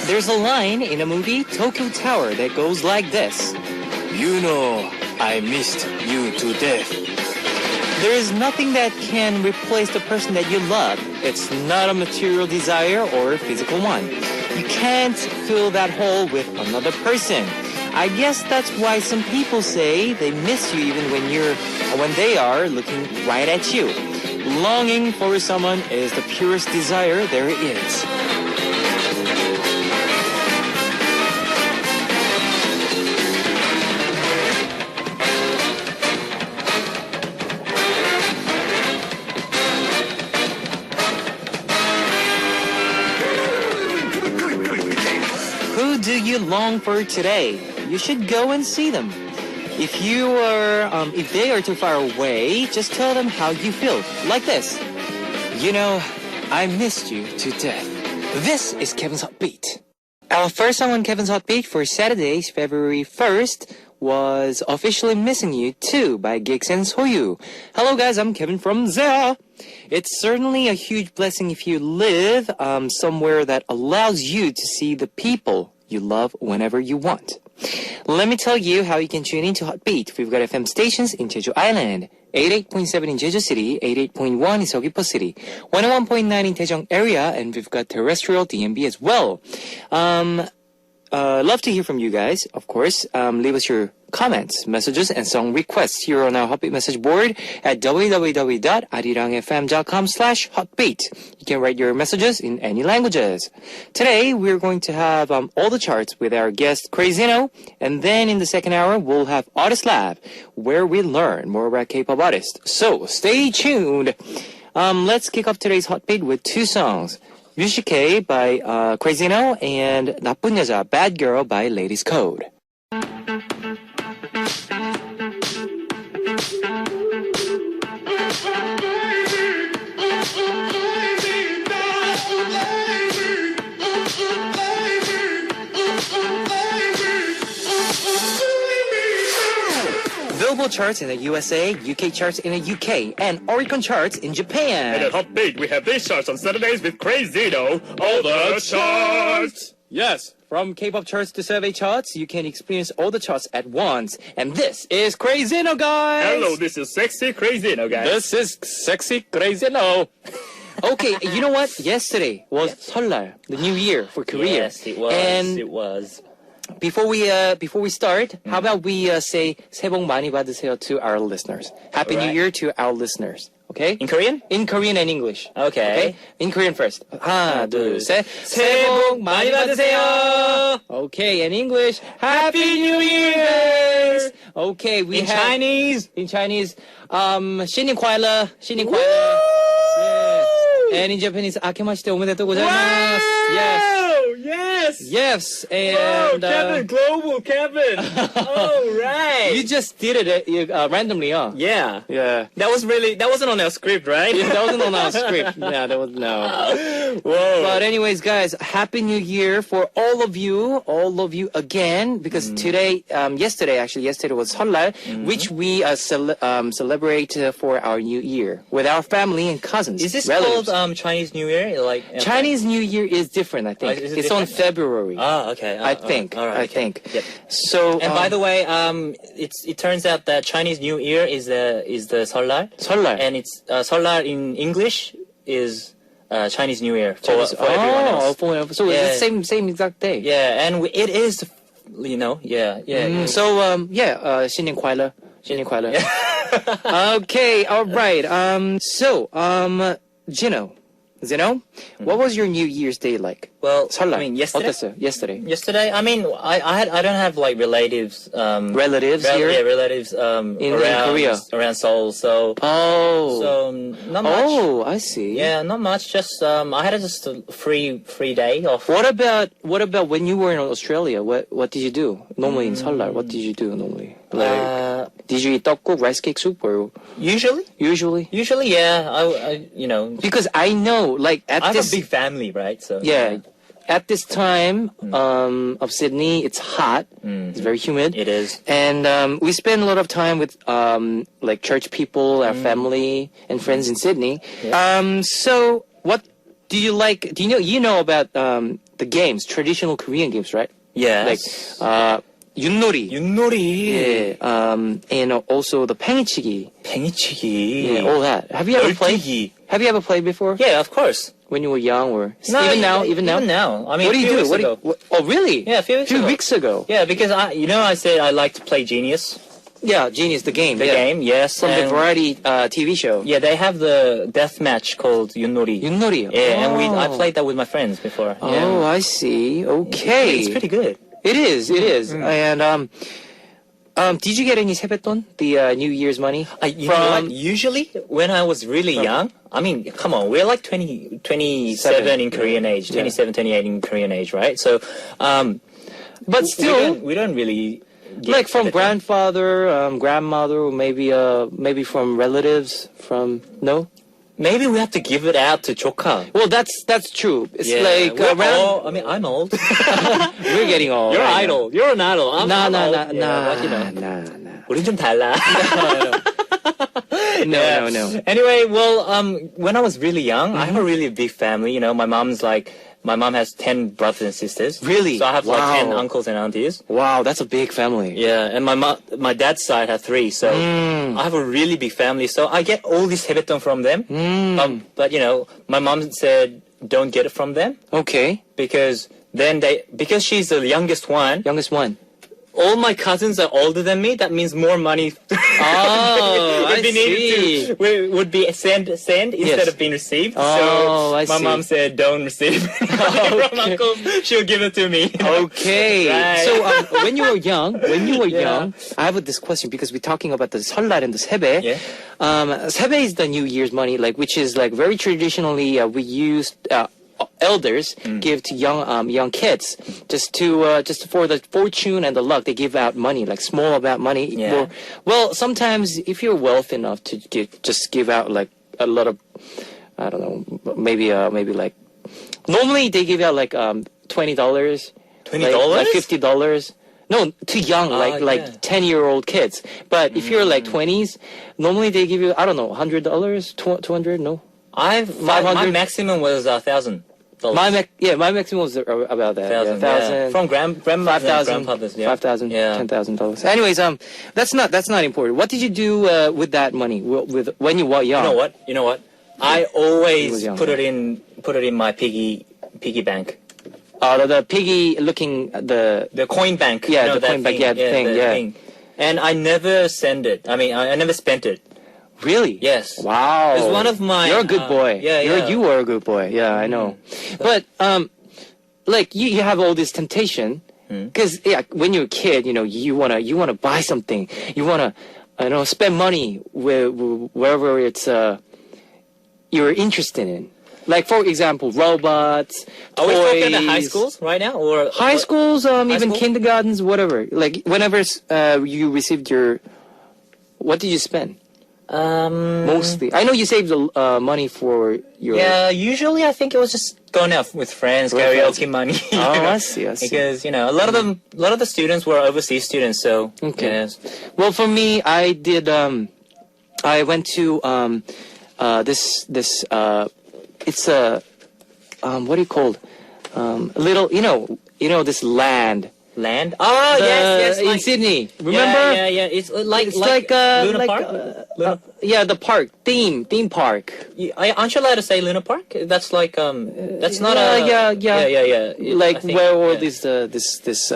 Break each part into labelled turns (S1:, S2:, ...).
S1: There's a line in a movie, Tokyo Tower, that goes like this. You know, I missed you to death. There is nothing that can replace the person that you love. It's not a material desire or a physical one. You can't fill that hole with another person. I guess that's why some people say they miss you even when they are looking right at you. Longing for someone is the purest desire there is. Who do you long for today? You should go and see them. If they are too far away, just tell them how you feel. Like this. You know, I missed you to death. This is Kevin's Hot Beat. Our first song on Kevin's Hot Beat for Saturday, February 1st, was Officially Missing You 2 by Gigs and Soyu. Hello guys, I'm Kevin from Zea. It's certainly a huge blessing if you live somewhere that allows you to see the people you love whenever you want. Let me tell you how you can tune into Hot Beat. We've got FM stations in Jeju Island, 88.7 in Jeju City, 88.1 in Seogwipo City, 101.9 in Daejeong area, and we've got terrestrial DMB as well. Love to hear from you guys, of course. Leave us your comments, messages, and song requests here on our Hotbeat message board at www.arirangfm.com/hotbeat. You can write your messages in any languages. Today, we're going to have all the charts with our guest, Crazino, and then in the second hour, we'll have Artist Lab, where we learn more about K-pop artists. So, stay tuned. Let's kick off today's Hotbeat with two songs. Music by Crazino and 나쁜 여자, Bad Girl by Ladies Code. Billboard charts in the USA, UK charts in the UK, and Oricon charts in Japan.
S2: And at Hot Beat, we have these charts on Saturdays with Crazino. All the charts!
S1: Yes, from K-pop charts to survey charts, you can experience all the charts at once. And this is Crazino, guys!
S2: Hello, this is Sexy Crazino, guys.
S1: This is Sexy Crazino. Okay, you know what? Yesterday was Seollal, the new year for Korea.
S2: Yes, it was.
S1: And
S2: it was.
S1: Before we start, how about we say 새해 복 많이 받으세요 to our listeners. Happy New Year to our listeners. Okay?
S2: In Korean?
S1: In Korean and English.
S2: Okay.
S1: In Korean first. 하나, 둘, 셋. 새해 복 많이 받으세요. Okay, in English. Happy New Year, guys. Okay, we have
S2: Chinese.
S1: In Chinese, 新年快乐, 新年快乐. Yes. And in Japanese, 明けましておめでとうございます. Yes.
S2: Yes.
S1: And
S2: Kevin, global Kevin. All right.
S1: you just did it randomly, huh?
S2: Yeah.
S1: Yeah.
S2: That wasn't on our script, right?
S1: Yeah, that wasn't on our script. Yeah, that was no.
S2: Whoa.
S1: But anyways, guys, Happy New Year for all of you again, because yesterday was Seollal, which we celebrate for our New Year with our family and cousins.
S2: Is this
S1: relatives.
S2: called Chinese New Year?
S1: Chinese New Year is different, I think.
S2: Is it
S1: it's on
S2: different?
S1: February.
S2: Oh, okay.
S1: I think.
S2: All right,
S1: I
S2: okay.
S1: think.
S2: Yep.
S1: So.
S2: And by the way, it turns out that Chinese New Year is the Seollal.
S1: Seollal.
S2: And it's Seollal in English is Chinese New Year for everyone else.
S1: So it's the same exact day.
S2: Yeah, and it is, yeah.
S1: 신年快乐. Okay, all right. Zeno, what was your New Year's Day like?
S2: Well,
S1: 설날.
S2: I mean, yesterday.
S1: 어땠어요? Yesterday.
S2: Yesterday, I mean, I don't have like relatives.
S1: Relatives here?
S2: Yeah, relatives
S1: in
S2: around
S1: Korea.
S2: Around Seoul. So not much.
S1: Oh, I see.
S2: Yeah, not much. Just I had just a free day off.
S1: What about when you were in Australia? What did you do normally in Seollal? What did you do normally? Like, did you eat 떡국, rice cake soup, or
S2: usually, yeah. I
S1: because I know, like
S2: I have a big family, right? So
S1: yeah. At this time of Sydney, it's hot. It's very humid.
S2: It is.
S1: And we spend a lot of time with like church people, our family and friends in Sydney.
S2: Yeah.
S1: So what do you like? Do you know about the games, traditional Korean games, right?
S2: Yes.
S1: Like 윷놀이.
S2: 윷놀이.
S1: Yeah. And also the 팽이치기.
S2: 팽이치기.
S1: Yeah, all that. Have you ever played?
S2: 널뛰기.
S1: Have you ever played before?
S2: Yeah, of course.
S1: When you were young, or
S2: No,
S1: even now?
S2: Even now. I mean,
S1: What do you do?
S2: What
S1: Oh, really?
S2: Yeah, a few
S1: weeks ago.
S2: Yeah, because I said I like to play Genius.
S1: Yeah, Genius, the game.
S2: The game, yes.
S1: From the
S2: and-
S1: variety TV show.
S2: Yeah, they have the death match called 윷놀이.
S1: 윷놀이.
S2: Yeah, and
S1: Oh.
S2: I played that with my friends before.
S1: Oh,
S2: Yeah.
S1: I see. Okay.
S2: It's pretty good.
S1: It is. It is. And did you get any 세뱃돈? The New Year's money?
S2: You know what? Usually, when I was really young, I mean, come on, we're like 27 in Korean age, 27, 28 in Korean age, right? So,
S1: But still,
S2: we don't really get
S1: like from
S2: sepeton.
S1: grandfather, grandmother, or maybe from relatives. No.
S2: Maybe we have to give it out to 조카.
S1: Well, that's true. It's
S2: Yeah,
S1: like
S2: we're
S1: around.
S2: all- I mean, I'm old.
S1: We're getting old.
S2: You're an
S1: I know.
S2: idol. You're an idol. I'm
S1: Nah,
S2: I'm
S1: nah,
S2: old.
S1: nah,
S2: Yeah, but, you know,
S1: nah.
S2: 우린 좀 달라.
S1: No.
S2: Anyway, well, when I was really young, I have a really big family. You know, my mom has 10 brothers and sisters.
S1: Really?
S2: So I have like
S1: Wow.
S2: 10 uncles and aunties.
S1: Wow, that's a big family.
S2: Yeah, and my dad's side had 3, so I have a really big family. So I get all this sepeton from them. But you know, my mom said don't get it from them
S1: Okay,
S2: because because she's the youngest one.
S1: youngest one.
S2: All my cousins are older than me. That means more money.
S1: Oh, I
S2: would be
S1: see.
S2: would be sent instead
S1: Yes.
S2: of being received.
S1: Oh, I
S2: so my
S1: see.
S2: mom said, "Don't receive from uncle. She'll give it to me."
S1: Okay.
S2: Right.
S1: So when you were young, I have this question because we're talking about the 설날 and the 세배.
S2: Yeah.
S1: 세배 is the New Year's money, like which is like very traditionally we used. Elders give to young kids just for the fortune and the luck. They give out money, like small amount money.
S2: Yeah.
S1: Well, sometimes if you're wealthy enough to give out like a lot of, I don't know, maybe like normally they give out like $20,
S2: $20?
S1: like $50. No, too young, like
S2: yeah.
S1: 10-year-old kids. But if you're like 20s, normally they give you I don't know $100, $200. No.
S2: My
S1: 500?
S2: maximum was $1,000.
S1: My maximum was about that.
S2: $1,000.
S1: $1,000.
S2: From grandmothers and
S1: 5,000,
S2: grandfathers. Yeah.
S1: $5,000,
S2: Yeah.
S1: $10,000. Anyways, that's not important. What did you do with that money? With when you were young?
S2: You know what? I
S1: was
S2: always
S1: young,
S2: put it in my piggy bank.
S1: The piggy looking
S2: The coin bank.
S1: Yeah,
S2: you know,
S1: the
S2: that
S1: coin bank, yeah, the thing,
S2: the
S1: yeah.
S2: thing. And I never send it. I mean, I never spent it.
S1: Really?
S2: Yes.
S1: Wow.
S2: It's one of my.
S1: You're a good boy.
S2: Yeah.
S1: You were a good boy. Yeah, I know. But like you have all this temptation because when you're a kid, you know, you wanna buy something. You wanna spend money wherever it's you're interested in. Like for example, robots.
S2: Are we talking
S1: toys.
S2: to high schools right now, or
S1: High schools, even
S2: school?
S1: kindergartens, whatever. Like whenever you received your, what did you spend? Mostly, I know you saved money for your.
S2: Yeah, usually I think it was just going out with friends,
S1: With
S2: karaoke money. you
S1: Oh,
S2: know?
S1: I see.
S2: Because a lot of the students were overseas students, so
S1: Okay.
S2: yes.
S1: Well, for me, I did. I went to this. It's a what do you call it? Little. This land.
S2: Land? Oh, yes,
S1: in
S2: like,
S1: Sydney. Remember?
S2: Yeah. It's like Luna
S1: like,
S2: Park.
S1: yeah, the park theme park.
S2: Aren't you allowed to say Luna Park? That's like that's not
S1: yeah.
S2: yeah.
S1: Like
S2: I think,
S1: where all
S2: yeah.
S1: these
S2: There's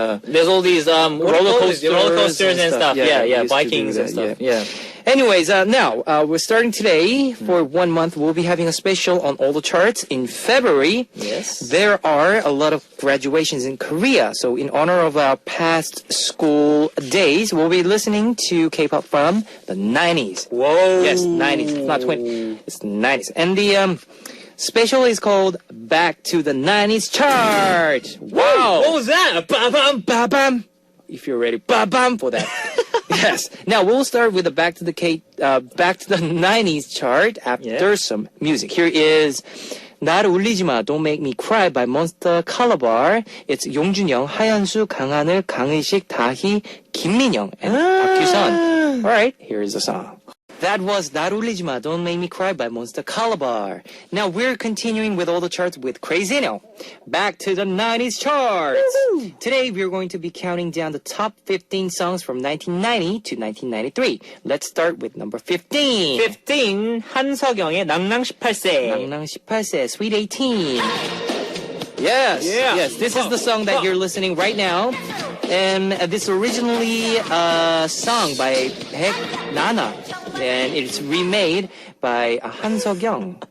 S2: all these roller coasters and stuff. Yeah,
S1: we used to do
S2: Vikings and
S1: that,
S2: stuff. Yeah.
S1: Anyways, now we're starting today for 1 month. We'll be having a special on all the charts in February.
S2: Yes.
S1: There are a lot of graduations in Korea. So in honor of our past school days, we'll be listening to K-pop from the 90s.
S2: Whoa.
S1: Yes, 90s. It's not 20. It's 90s. And the special is called Back to the 90s Chart. Wow.
S2: What was that? Ba-bam.
S1: Ba-bam. If you're ready, ba-bam for that. Yes. Now we'll start with the Back to the 90s chart after some music. Here is 나를 울리지 마, Don't Make Me Cry by Monster Calabar. It's 용준영, 하현수, 강하늘, 강의식, 다희, 김민영, and 박규선. All right, here is the song. That was 날 울리지 마, Don't Make Me Cry by Monster Calabar. Now we're continuing with all the charts with Crazy Now. Back to the 90s charts. Woo-hoo! Today we're going to be counting down the top 15 songs from 1990 to 1993. Let's start with number 15.
S2: 15 한석영의 낭낭 18세.
S1: 낭낭 18세, Sweet 18. Yes,
S2: Yeah.
S1: yes, this is the song that you're listening right now. And this originally sung by Baek Nana. And it's remade by Han Seok-young.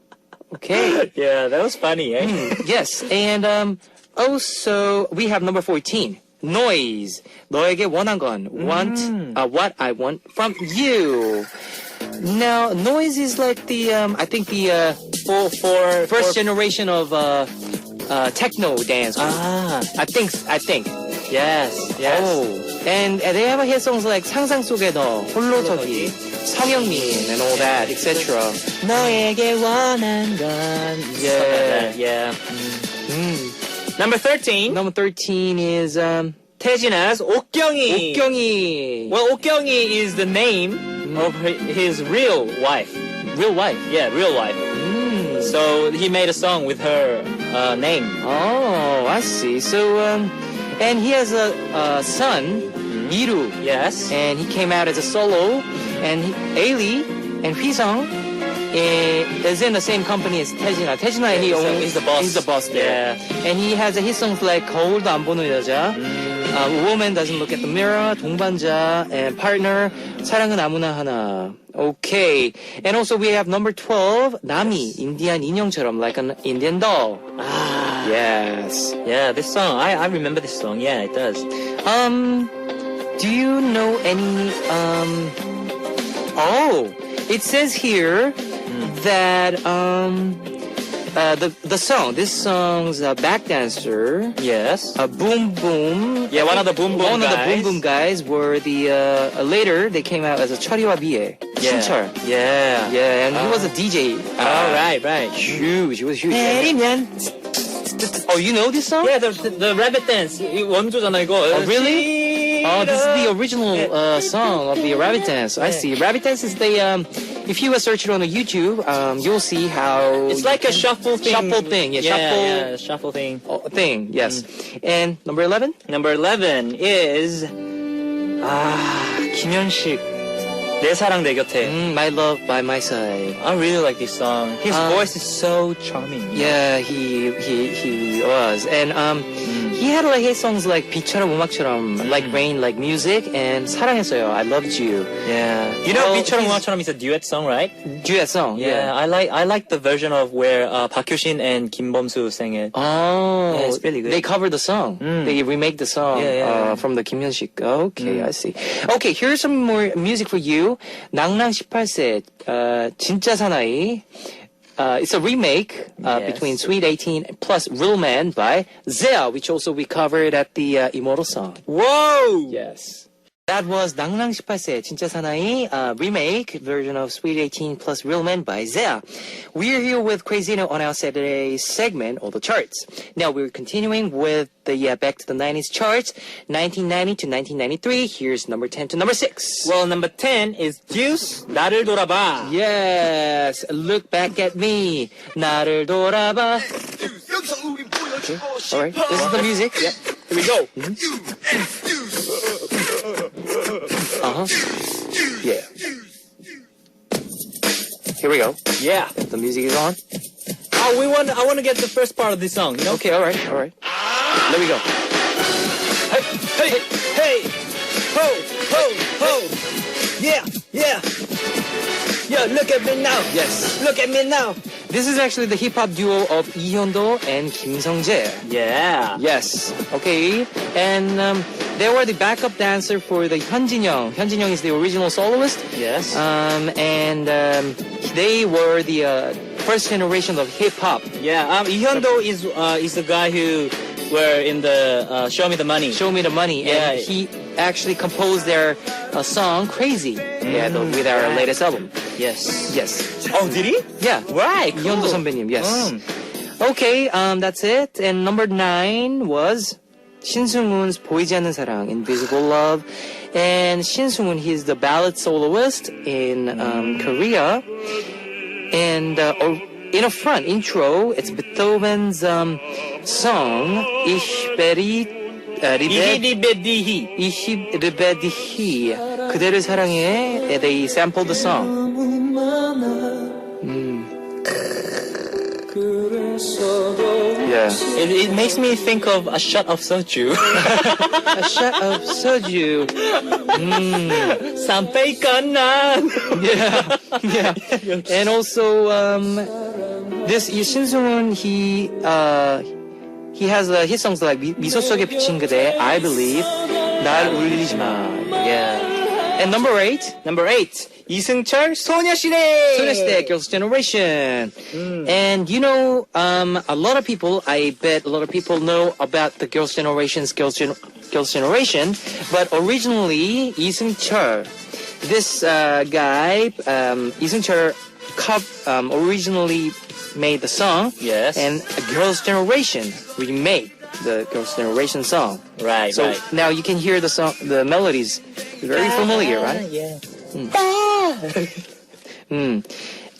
S1: Okay.
S2: Yeah, that was funny, eh?
S1: Yes. And also we have number 14. Noise. 너에게 원한 건. What I want from you. Now, Noise is like the I think the
S2: For
S1: first generation of techno dance. I think.
S2: Yes.
S1: Oh. And they have hit songs like 상상 속에 너, 홀로서기, 성영민, and all that, etc.
S2: 너에게 원한 건. Yeah. Number 13.
S1: Number 13 is
S2: 태진아's 옥경이.
S1: 옥경이.
S2: Well, 옥경이 is the name of his real wife.
S1: Real wife.
S2: Yeah, real wife. So he made a song with her name.
S1: Oh, I see. So, and he has a son, Miru.
S2: Yes.
S1: And he came out as a solo. And Ailey and Hwisung is in the same company as 태진아. 태진아,
S2: he's the boss.
S1: He's the boss there.
S2: Yeah.
S1: And he has his songs like 거울도 안 보는 여자, A Woman Doesn't Look at the Mirror, 동반자, and Partner, 사랑은 아무나 하나. Okay. And also we have number 12, Nami, Indian 인형처럼, like an Indian doll. Yes.
S2: Yeah, this song. I remember this song. Yeah, it does.
S1: Do you know any, oh, it says here that, this song's back dancer,
S2: Yes.
S1: Boom Boom.
S2: Yeah, one of the Boom Boom
S1: One of the
S2: guys.
S1: Boom Boom guys were the, later they came out as a 철이와 비애. 신철.
S2: Yeah.
S1: Yeah, and he was a DJ.
S2: Oh, right.
S1: Huge, he was huge.
S2: 내리면.
S1: Oh, you know this song?
S2: Yeah, the rabbit dance. 이 원조잖아 이거.
S1: Oh, really? Oh, this is the original song of the Rabbit Dance. I see. Rabbit Dance is the, if you search it on the YouTube, you'll see how...
S2: It's like a shuffle thing.
S1: Shuffle thing, yeah,
S2: shuffle thing.
S1: thing, yes. And number 11?
S2: Number 11 is 김현식. 내 사랑 내 곁에.
S1: My Love by My Side.
S2: I really like this song. His voice is so charming.
S1: Yeah, he was. And he had like his songs like 비처럼 음악처럼, like Rain, like Music, and 사랑했어요, I Loved You.
S2: Yeah. You know,
S1: Well,
S2: 비처럼
S1: he's-
S2: 음악처럼 is a duet song, right?
S1: Duet song,
S2: Yeah, I like the version of where 박효신 and 김범수 sang it.
S1: Oh,
S2: Yeah, it's really good.
S1: They covered the song. They remake the song
S2: Yeah.
S1: from the Kim Hyun-sik. Okay, I see. Okay, here's some more music for you. 낭낭 18세, 진짜 사나이. It's a remake
S2: Yes.
S1: between Sweet 18 plus Real Man by Zea, which also we covered at the Immortal song.
S2: Whoa!
S1: Yes. That was 낭낭 18세, 진짜 사나이, remake version of Sweet 18 plus Real Men by Zea. We're here with Crazino on our Saturday segment, All the Charts. Now we're continuing with the back to the 90s charts, 1990 to 1993. Here's number 10 to number 6.
S2: Well, number 10 is Deuce, 나를 돌아봐.
S1: Yes, look back at me, 나를 돌아봐. Okay. All right, this is the music. Yep.
S2: Here we go.
S1: Yeah. Here we go.
S2: Yeah.
S1: The music is on.
S2: Oh, I want to get the first part of this song, you know?
S1: Okay, all right. There we go.
S2: Hey, ho. Yeah. Yo, look at me now.
S1: Yes.
S2: Look at me now.
S1: This is actually the hip-hop duo of Lee Hyun-do and Kim Sung-jae.
S2: Yeah.
S1: Yes. Okay. And they were the backup dancer for the Hyunjin Young. Hyunjin Young is the original soloist.
S2: Yes.
S1: And they were the first generation of hip-hop.
S2: Yeah. Lee-hyun-do is the guy who were in the Show Me the Money.
S1: Show Me the Money.
S2: Yeah.
S1: And he actually composed their song Crazy. With our latest album.
S2: Yes.
S1: Yes.
S2: Oh, did he?
S1: Yeah.
S2: Right.
S1: Lee Hyun-do 선배님. Yes. Okay, that's it. And number 9 was Shin 보이지 않는 사랑, Invisible Love. And Shin Sung-woon, he's the ballad soloist in Korea. And in a front intro, it's Beethoven's song, Ich werde
S2: 이히리베디히.
S1: Ich liebe dich. 그대를 사랑해. They sampled the song. Yeah.
S2: It makes me think of a shot of soju.
S1: A shot of soju.
S2: 삼페이건난.
S1: Yeah. And also, this Shin Sung-woon, he has his songs like 미소 속에 비친 그대, I Believe, 날 울리지 마. Yeah. And number 8.
S2: 이승철 소녀시대.
S1: 소녀시대, Girls' Generation. And you know, a lot of people, I bet a lot of people know about the Girls' Generation, but originally, 이승철, this guy, 이승철, originally made the song.
S2: Yes.
S1: And Girls' Generation remade the Girls' Generation song.
S2: Right,
S1: So
S2: right.
S1: now you can hear the song, the melodies, very familiar, right?
S2: Yeah.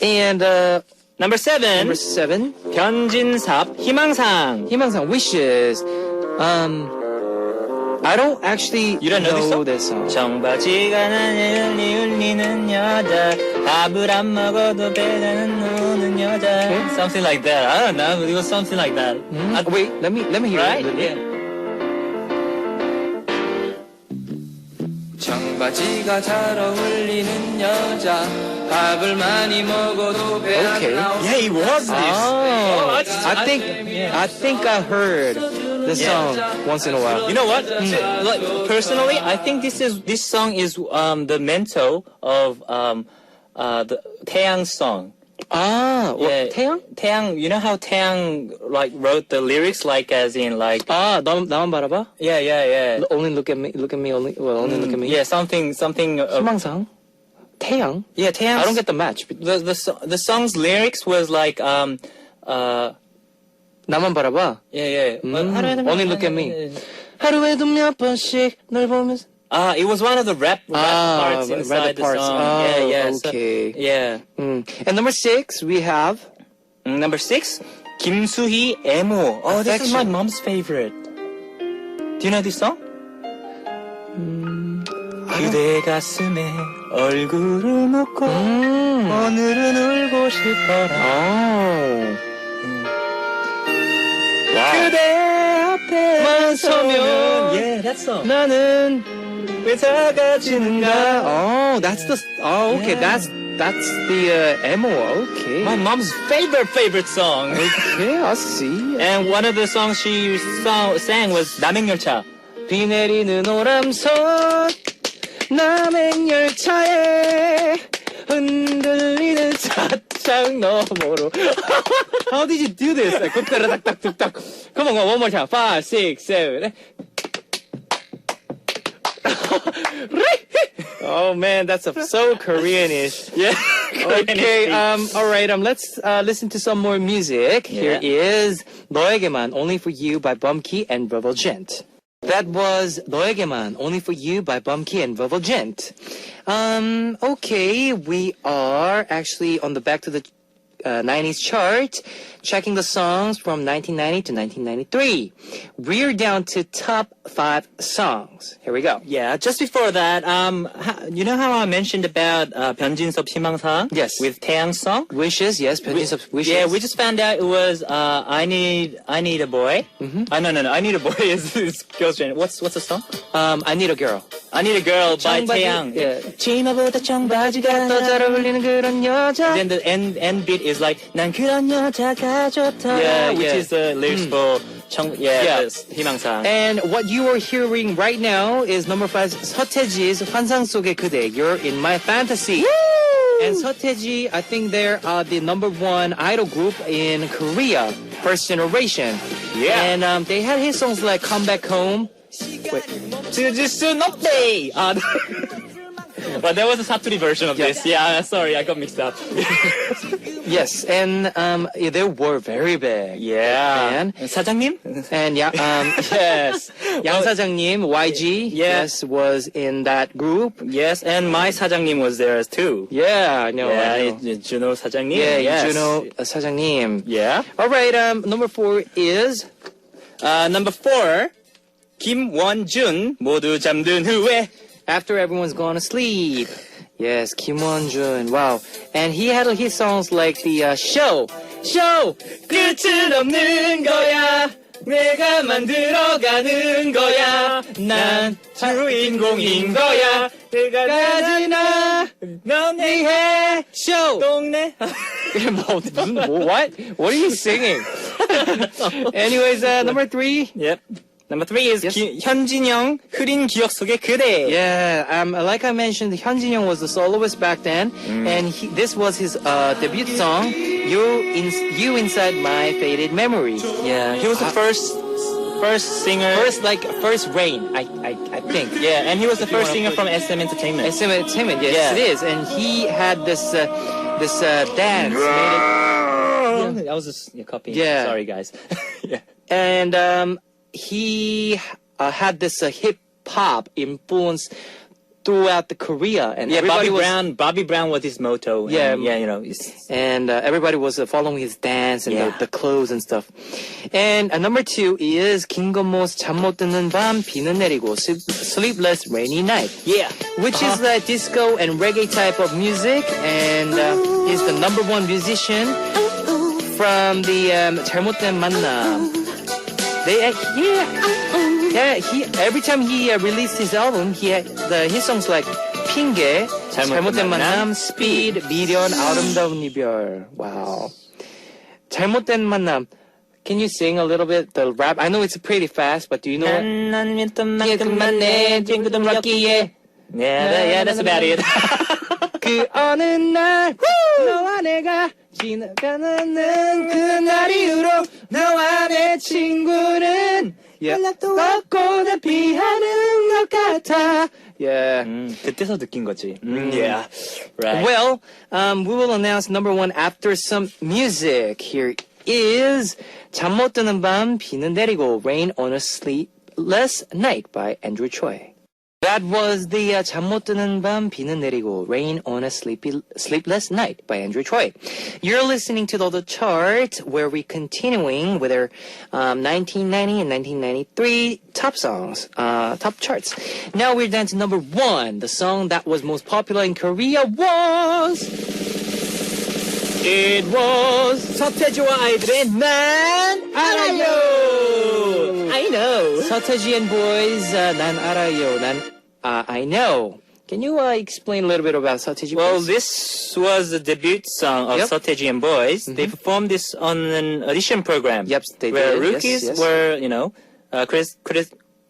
S1: And
S2: Number 7.
S1: number 7,
S2: 변진섭 희망상.
S1: 희망상, Wishes. I don't actually
S2: You don't know this
S1: song.
S2: 청바지가 나를 울리는 여자 밥을 안 먹어도 배는 노는 여자.
S1: Okay.
S2: Something like that. I don't know. It was something like that.
S1: Wait, let me hear
S2: Right?
S1: it.
S2: Yeah.
S3: 청바지가 잘 어울리는 여자 밥을 많이 먹어도 배 안
S1: Okay.
S3: 나오는
S2: Yeah, it was this.
S1: Oh,
S2: I
S1: I think I heard the song once in a while.
S2: You know what? Like, personally, I think this song is the mento of the Taeyang song.
S1: Ah,
S2: Yeah.
S1: 태양?
S2: Taeyang, you know how Taeyang like wrote the lyrics like as in like
S1: 나만 바라봐?
S2: yeah.
S1: Only look at me, only look at me.
S2: Yeah, something
S1: 희망상? 태양?
S2: yeah, Taeyang.
S1: I don't get the match.
S2: the song's lyrics was like
S1: 나만 바라봐?
S2: yeah.
S1: Only look at me. 하루에도 몇 번씩 널 보면서.
S2: It was one of the rap parts
S1: rap
S2: inside the
S1: parts.
S2: song.
S1: Oh,
S2: yeah.
S1: okay.
S2: So, yeah.
S1: And number 6, we have
S2: Number 6, 김수희 애모. Oh, this is my
S1: Affection.
S2: mom's favorite. Do you know this song? 그대 가슴에 얼굴을 묻고 오늘은 울고 싶어라.
S1: Oh.
S2: 그대 앞에만
S1: 서면
S2: Yeah, that song.
S1: 나는
S2: 왜 작아지는가?
S1: Oh, that's the. Oh, okay.
S2: Yeah.
S1: That's the emo. Okay.
S2: My mom's favorite song.
S1: Okay, I see.
S2: And one of the songs she sang was 남행열차.
S1: 비 내리는 오람선 남행열차에 흔들리는 차창 너머로. How did you do this? Like, come on, one more time. 5, 6, 7. Oh man, that's so Koreanish.
S2: Yeah.
S1: Okay, all right, let's listen to some more music. Here is 너에게만, Only for You by Bumkey and Verbal Gent. That was 너에게만, Only for You by Bumkey and Verbal Gent. Okay, we are actually on the back to the 90s chart, checking the songs from 1990 to 1993. We're down to top 5 songs. Here we go.
S2: Yeah, just before that, you know how I mentioned about 변진섭 희망상?
S1: Yes.
S2: With Taeyang's song?
S1: Wishes, yes, Wishes.
S2: Yeah, we just found out it was I Need a Boy. No, I Need a Boy is Girls' Generation. What's the song?
S1: I Need a Girl.
S2: I Need a Girl by Taeyang.
S1: Yeah.
S2: 치마보다 청바지가
S1: 더 잘 어울리는 그런 여자.
S2: Then the end bit is like 난 그런 여자가 좋더라,
S1: Yeah,
S2: which
S1: yeah.
S2: is the lyrics for
S1: Yeah.
S2: 희망상.
S1: And what you are hearing right now is number 5, 서태지's 환상 속의 그대, You're in My Fantasy. And 서태지, I think they're the number 1 idol group in Korea, first generation.
S2: Yeah.
S1: And they had hit songs like Come Back Home. Wait.
S2: 지지순 없대. But there was a Satori version of this. Yeah, sorry, I got mixed up.
S1: Yes, and they were very big.
S2: Yeah.
S1: And
S2: 사장님?
S1: and yes, 양 사장님 YG
S2: Yes.
S1: was in that group.
S2: Yes, and my 사장님 was there too.
S1: Yeah, I know.
S2: Yeah,
S1: I know.
S2: Juno 사장님.
S1: Yeah,
S2: yes.
S1: Juno 사장님.
S2: Yeah.
S1: All right. Number 4 is
S2: Number 4, 김원준 모두 잠든 후에.
S1: After Everyone's Gone to Sleep. Yes, Kim Won-jun. Wow. And he had his songs like the Show.
S2: 끝은 없는 거야. 내가 만들어가는 거야. 난 주인공인 거야. 내가 가지나 넌 해.
S1: Show.
S2: 동네.
S1: What? What are you singing? Anyways, number 3.
S2: Yep. Number 3 is
S1: Yes.
S2: 현진영 흐린 기억 속의 그대.
S1: Yeah, like I mentioned, Hyun Jin Young was the soloist back then, and this was his debut song, You Inside My Faded Memory.
S2: Yeah, he was the first singer.
S1: First Rain, I think.
S2: Yeah, and he was the first singer from SM Entertainment.
S1: SM Entertainment, yes,
S2: Yeah.
S1: it is, and he had this dance.
S2: That was just a copy.
S1: Yeah.
S2: Sorry, guys. Yeah.
S1: And he had this hip hop influence throughout the Korea, and
S2: Yeah,
S1: everybody
S2: Bobby Brown was his motto.
S1: Yeah.
S2: And, yeah, you know.
S1: and everybody was following his dance and
S2: Yeah.
S1: the clothes and stuff. And number 2 is 김건모's 잠 못 드는 밤 비는 내리고 Sleepless Rainy Night,
S2: Yeah.
S1: which is the disco and reggae type of music, and he's the number 1 musician from the 잘못된 만남. He every time he released his album, his songs like 핑계, 잘못된 만남, Speed, 미련, 아름다운 이별. Wow. 잘못된 만남. Can you sing a little bit the rap? I know it's pretty fast, but do you know it?
S2: 난 믿던 만큼만 내 친구들 맞기에. Yeah, that's about it.
S1: 그 어느 날 너와 내가 지나가는 그날 이후로 너와 내 친구는 연락도 없고 다 피하는 것 같아. Yeah.
S2: 그때서 느낀 거지. Yeah. Right.
S1: Well, we will announce number 1 after some music. Here is 잠 못 드는 밤 비는 내리고 Rain on a Sleepless Night by Andrew Choi. That was the 잠 못 드는 밤 비는 내리고 Rain on a Sleepless Night by Andrew Choi. You're listening to the chart where we're continuing with our 1990 and 1993 top songs, top charts. Now we're down to number 1. The song that was most popular in Korea was 서태지와 아이들의 난 알아요.
S2: I know.
S1: 서태지 and boys, 난 알아요. I know. Can you explain a little bit about Sateji?
S2: Well,
S1: please?
S2: this was the debut song of
S1: Yep.
S2: Soteji and Boys. They performed this on an audition program.
S1: Yep, they
S2: where
S1: did.
S2: rookies
S1: Yes.
S2: were,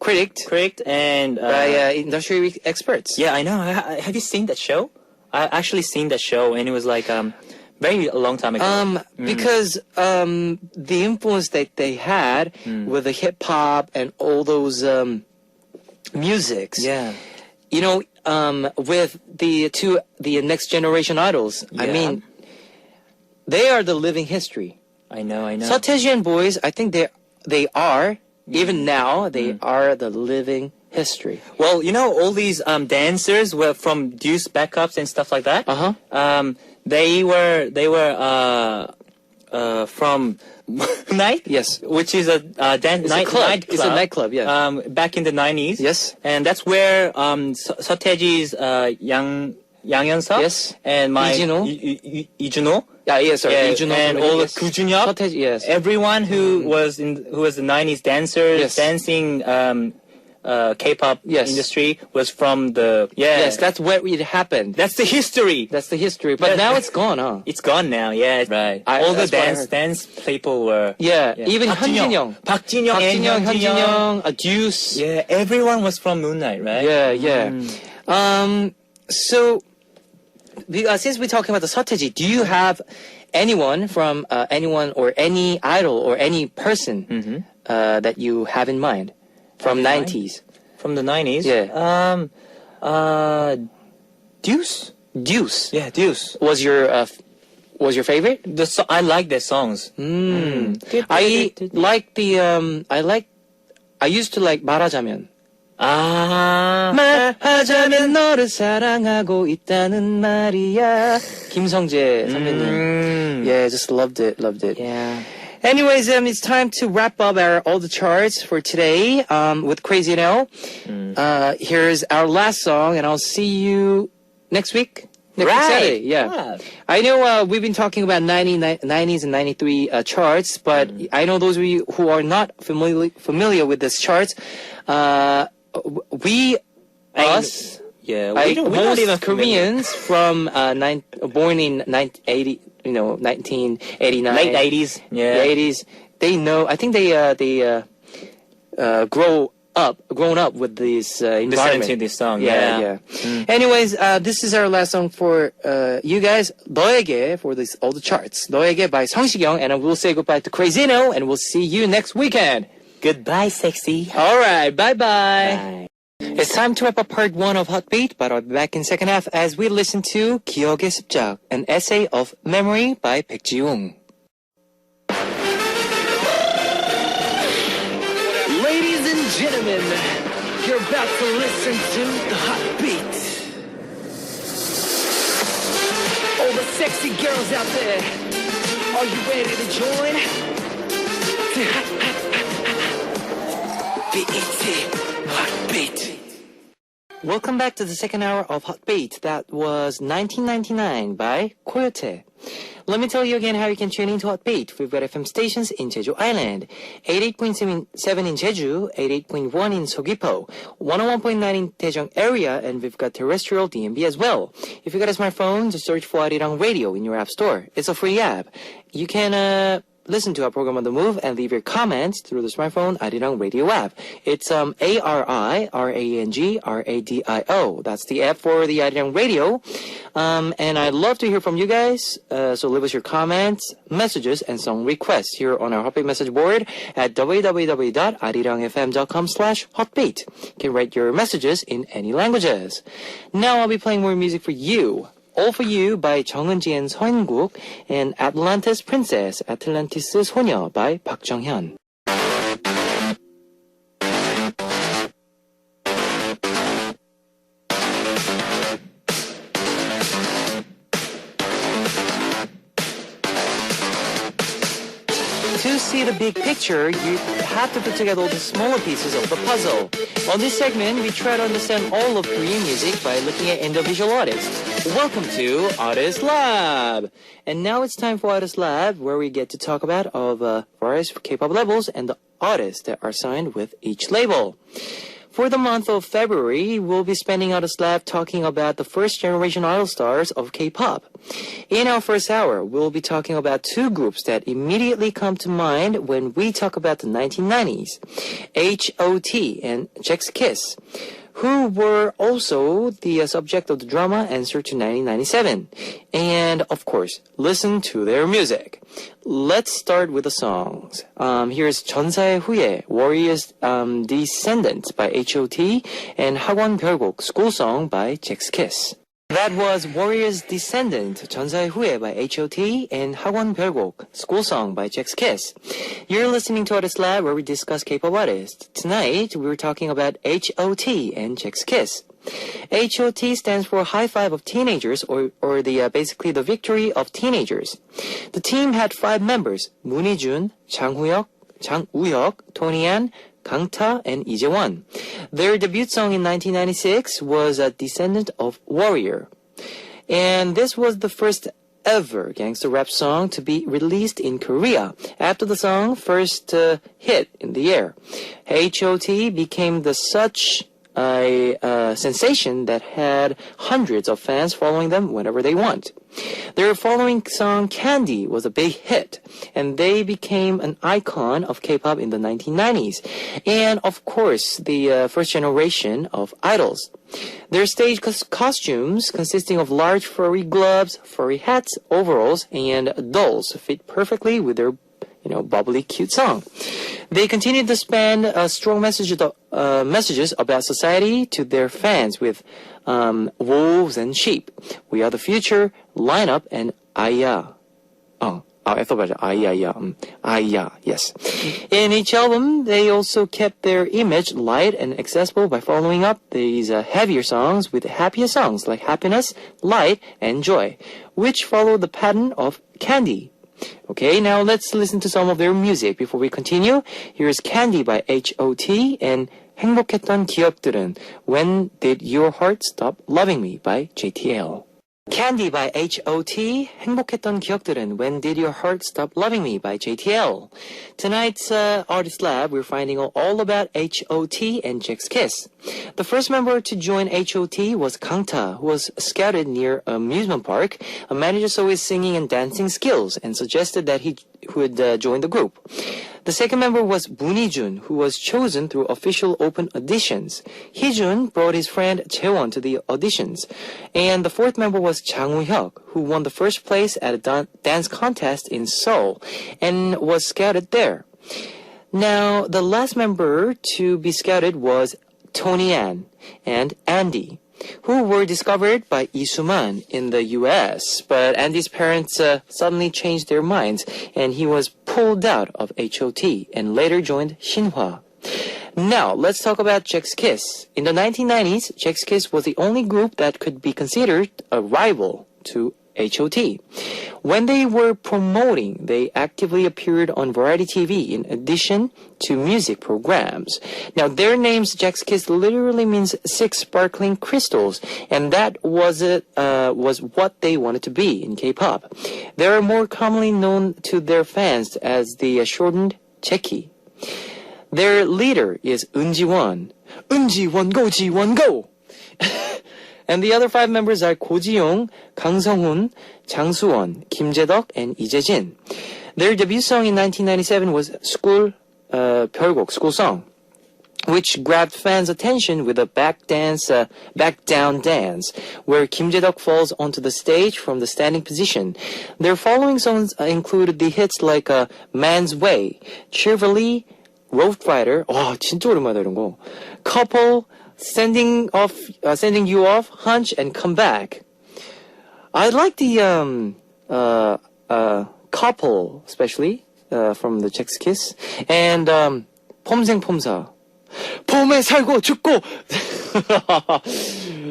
S2: critiqued and
S1: by industry experts.
S2: yeah, I know. Have you seen that show? I actually seen that show, and it was like very a long time ago.
S1: Because the influence that they had with the hip hop and all those musics.
S2: Yeah.
S1: You know, with the next generation idols. I
S2: Yeah.
S1: mean, they are the living history.
S2: I know.
S1: Sateji and boys, I think they are even now they are the living history.
S2: Well, you know, all these dancers were from Deuce backups and stuff like that. They were from Night.
S1: Yes.
S2: Which is a dance nightclub.
S1: It's a nightclub, yeah.
S2: Back in the 90s.
S1: Yes.
S2: And that's where Soteji's Yang Yeon-suk.
S1: Yes.
S2: And my
S1: Ijuno.
S2: Ijuno.
S1: Sorry.
S2: Yeah,
S1: Ijuno,
S2: and all the
S1: yes.
S2: Kujunyeop.
S1: Sateji, yes.
S2: Everyone who was the 90s dancers,
S1: Yes.
S2: dancing K-pop
S1: Yes.
S2: industry was from the
S1: Yes, that's where it happened.
S2: that's the history.
S1: That's the history. But
S2: Yeah.
S1: now it's gone, huh?
S2: It's gone now. Yeah, right. All the
S1: that's what I heard.
S2: dance people were.
S1: Yeah, even Hyunjin
S2: Park Jin-young, and
S1: Hyunjin
S2: Hyunjin Young.
S1: Young, Deuce.
S2: Yeah, everyone was from Moonlight, right?
S1: Yeah. So, since we're talking about the Sateji, do you have anyone from anyone or any idol or any person that you have in mind from
S2: in mind?
S1: 90s?
S2: From the 90s.
S1: Yeah.
S2: Deuce.
S1: Deuce
S2: Yeah, Deuce.
S1: was your
S4: was your favorite?
S2: I like their songs.
S4: I used to like 말하자면.
S2: Ah.
S4: 말하자면 너를 사랑하고 있다는 말이야. 김성재 선배님. Yeah, just loved it.
S1: Yeah.
S4: Anyways, it's time to wrap up all the charts for today with Crazy Now. Here's our last song, and I'll see you next week. Next week Saturday. Yeah. I know we've been talking about 90s and 93 charts, but I know those of you who are not familiar with this charts, we
S2: don't even
S4: Koreans from born in 1980, 1989,
S2: late 80s,
S4: the 80s. They know. I think they grown up with this environment.
S2: Listening to this song.
S4: Yeah. Anyways, this is our last song for you guys. 너에게 for all the charts. 너에게 by 성시경, and we'll say goodbye to Crazino, and we'll see you next weekend.
S2: Goodbye, sexy.
S4: All right, bye. It's time to wrap up part 1 of Hot Beat, but I'll be back in second half as we listen to 기억의 습작, an essay of memory by 백지웅.
S3: Ladies and gentlemen, you're about to listen to the Hot Beat. All the sexy girls out there, are you ready to join? Hot Beat.
S4: Welcome back to the second hour of Hot Beat. That was 1999 by Coyote. Let me tell you again how you can tune into Hot Beat. We've got FM stations in Jeju Island, 88.7 in Jeju, 88.1 in Seogwipo, 101.9 in Daejeong area, and we've got terrestrial DMB as well. If you got a smartphone, just search for Arirang Radio in your app store. It's a free app. You can listen to our program on the move and leave your comments through the smartphone Arirang Radio app. It's ARIRANG RADIO. That's the app for the Arirang Radio. And I'd love to hear from you guys. So leave us your comments, messages, and song requests here on our Hotbeat message board at www.arirangfm.com/hotbeat. You can write your messages in any languages. Now I'll be playing more music for you. All for You by 정은지 and 서인국, and Atlantis Princess, Atlantis 소녀 by Park Jong-hyun. To see the big picture, you have to put together all the smaller pieces of the puzzle. On this segment, we try to understand all of Korean music by looking at individual artists. Welcome to Artist Lab! And now it's time for Artist Lab, where we get to talk about various K-pop labels and the artists that are signed with each label. For the month of February, we'll be spending Artist Lab talking about the first generation idol stars of K-pop. In our first hour, we'll be talking about two groups that immediately come to mind when we talk about the 1990s, H.O.T. and Jack's Kiss, who were also the subject of the drama Answer to 1997. And, of course, listen to their music. Let's start with the songs. Here's 전사의 후예, Warrior's Descendant by H.O.T. and 학원 별곡, School Song by Jack's Kiss. That was Warrior's Descendant, 전사의 후예 by H.O.T. and 학원 별곡, School Song by Jack's Kiss. You're listening to Artist Lab, where we discuss K-pop artists. Tonight, we're talking about H.O.T. and Jack's Kiss. H.O.T. stands for High Five of Teenagers, or basically the victory of teenagers. The team had 5 members: 문희준, 장우혁, Tony An, Kangta, and Lee-Jae-won. Their debut song in 1996 was A Descendant of Warrior. And this was the first ever gangster rap song to be released in Korea after the song first hit in the air. H.O.T. became such a sensation that had hundreds of fans following them whenever they want. Their following song, Candy, was a big hit, and they became an icon of K-pop in the 1990s, and of course, the first generation of idols. Their stage costumes, consisting of large furry gloves, furry hats, overalls, and dolls, fit perfectly with their bubbly, cute song. They continued to span strong messages about society to their fans with Wolves and Sheep, We Are the Future, Line Up, and Aya. I thought about it. Yes. In each album, they also kept their image light and accessible by following up these heavier songs with happier songs like Happiness, Light, and Joy, which follow the pattern of Candy. Okay, now let's listen to some of their music before we continue. Here's Candy by H.O.T. and 행복했던 기억들은 When Did Your Heart Stop Loving Me by JTL. Candy by H.O.T. 행복했던 기억들은 When Did Your Heart Stop Loving Me by JTL. Tonight's Artist Lab, we're finding out all about H.O.T. and Jack's Kiss. The first member to join H.O.T. was Kangta, who was scouted near an amusement park. A manager saw his singing and dancing skills and suggested that he would join the group. The second member was Bunijun, who was chosen through official open auditions. Heejun brought his friend Chaewon to the auditions. And the fourth member was Jang Woo-hyuk, who won the first place at a dance contest in Seoul and was scouted there. Now, the last member to be scouted was Tony An and Andy, who were discovered by Lee Soo-man in the US. But Andy's parents suddenly changed their minds, and he was pulled out of H.O.T. and later joined Shinhwa. Now, let's talk about Jack's Kiss. In the 1990s, Jack's Kiss was the only group that could be considered a rival to H.O.T. When they were promoting, they actively appeared on variety TV in addition to music programs. Now, their names, Jack's Kiss, literally means 6 sparkling crystals, and that was what they wanted to be in K-pop. They are more commonly known to their fans as the shortened Jaeky. Their leader is Eun Ji-won. Eun Ji-won, go Ji-won, go! And the other 5 members are Ko Ji-young, Kang Sung-hoon, Jang Soo-won, Kim Jae-deok, and Lee Jae-jin. Their debut song in 1997 was School Song, which grabbed fans' attention with a back down dance, where Kim Jae-deok falls onto the stage from the standing position. Their following songs included the hits like Man's Way, Cheerfully, Road Fighter, 진짜 오랜만이다 이런 거, Couple, Sending You Off, Hunch, and Come Back. I like the Couple, especially from the Jack's Kiss, and 폼생폼사. 봄에 살고 죽고.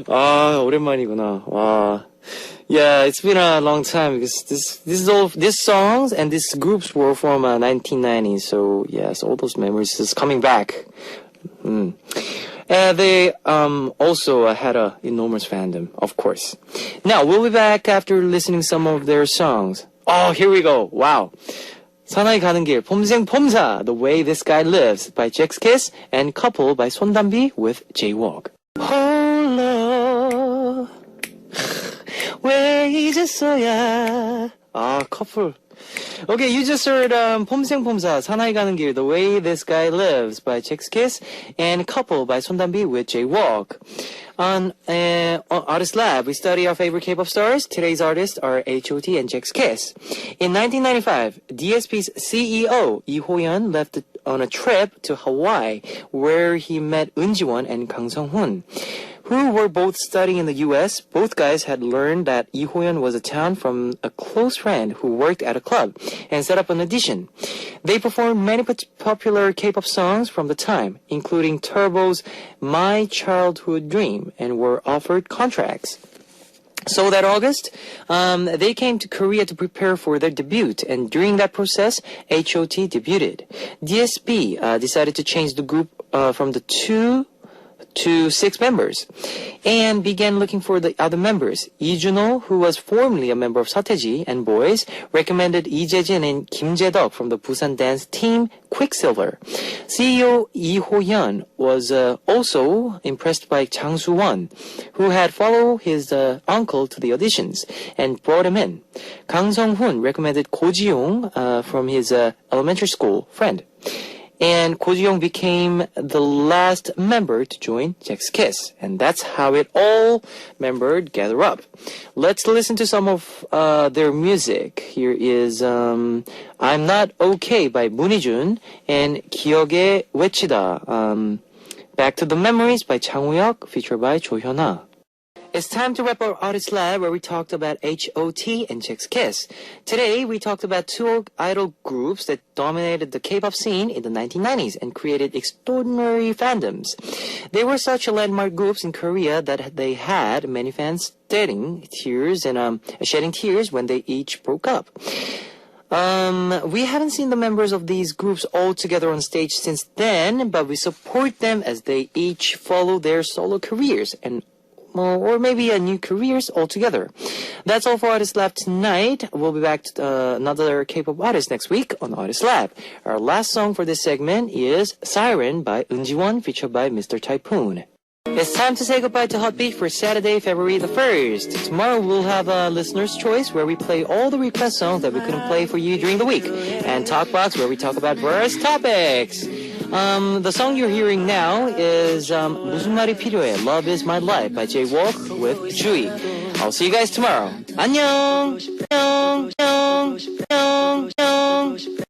S4: 오랜만이구나. 와. Yeah, it's been a long time because these songs and these groups were from 1990, so yes, all those memories is coming back. They also had an enormous fandom, of course. Now, we'll be back after listening some of their songs. Oh, here we go. Wow. 사나이 가는 길, 폼생폼사, The Way This Guy Lives by Jack's Kiss, and Couple by 손담비 with Jaywalk. 홀로 왜 잊었어야. Couple. Okay, you just heard 폼생폼사, 사나이 가는 길, The Way This Guy Lives by Jack's Kiss, and Couple by 손담비 with Jaywalk. On Artist Lab, we study our favorite K-pop stars. Today's artists are H.O.T. and Jack's Kiss. In 1995, DSP's CEO, Lee Ho-yeon, left on a trip to Hawaii, where he met Eun Ji-won and Kang Sung-hoon, who were both studying in the U.S. Both guys had learned that Lee Ho-yeon was a talent from a close friend who worked at a club and set up an audition. They performed many popular K-pop songs from the time, including Turbo's My Childhood Dream, and were offered contracts. So that August, they came to Korea to prepare for their debut, and during that process, H.O.T. debuted. DSP decided to change the group from the 2 to 6 members, and began looking for the other members. Lee Juno, who was formerly a member of Sateji and Boys, recommended Lee Jae-jin and Kim Jae-deok from the Busan dance team Quicksilver. CEO Lee Ho-yeon was also impressed by Jang Soo-won, who had followed his uncle to the auditions and brought him in. Kang Sung-hoon recommended Ko Ji-young from his elementary school friend. And Ko Ji-young became the last member to join Jack's Kiss. And that's how it all membered gather up. Let's listen to some of their music. Here is I'm Not Okay by Bunijun and 기억에 외치다. Back to the Memories by Jang Woo-hyuk, featured by Jo Hyuna.
S1: It's time to wrap our Artist Lab where we talked about H.O.T. and Chicks Kiss. Today, we talked about two idol groups that dominated the K-pop scene in the 1990s and created extraordinary fandoms. They were such landmark groups in Korea that they had many fans shedding tears when they each broke up. We haven't seen the members of these groups all together on stage since then, but we support them as they each follow their solo careers or maybe new careers altogether. That's all for Artist Lab tonight. We'll be back to another K-pop artist next week on Artist Lab. Our last song for this segment is Siren by Eunjiwon, featured by Mr. Typhoon. It's time to say goodbye to Hotbeat for Saturday, February the 1st. Tomorrow we'll have a listener's choice where we play all the request songs that we couldn't play for you during the week. And Talkbox where we talk about various topics. The song you're hearing now is 무슨 말이 필요해, Love is My Life by Jaywalk with Jui. I'll see you guys tomorrow. 안녕! 안녕!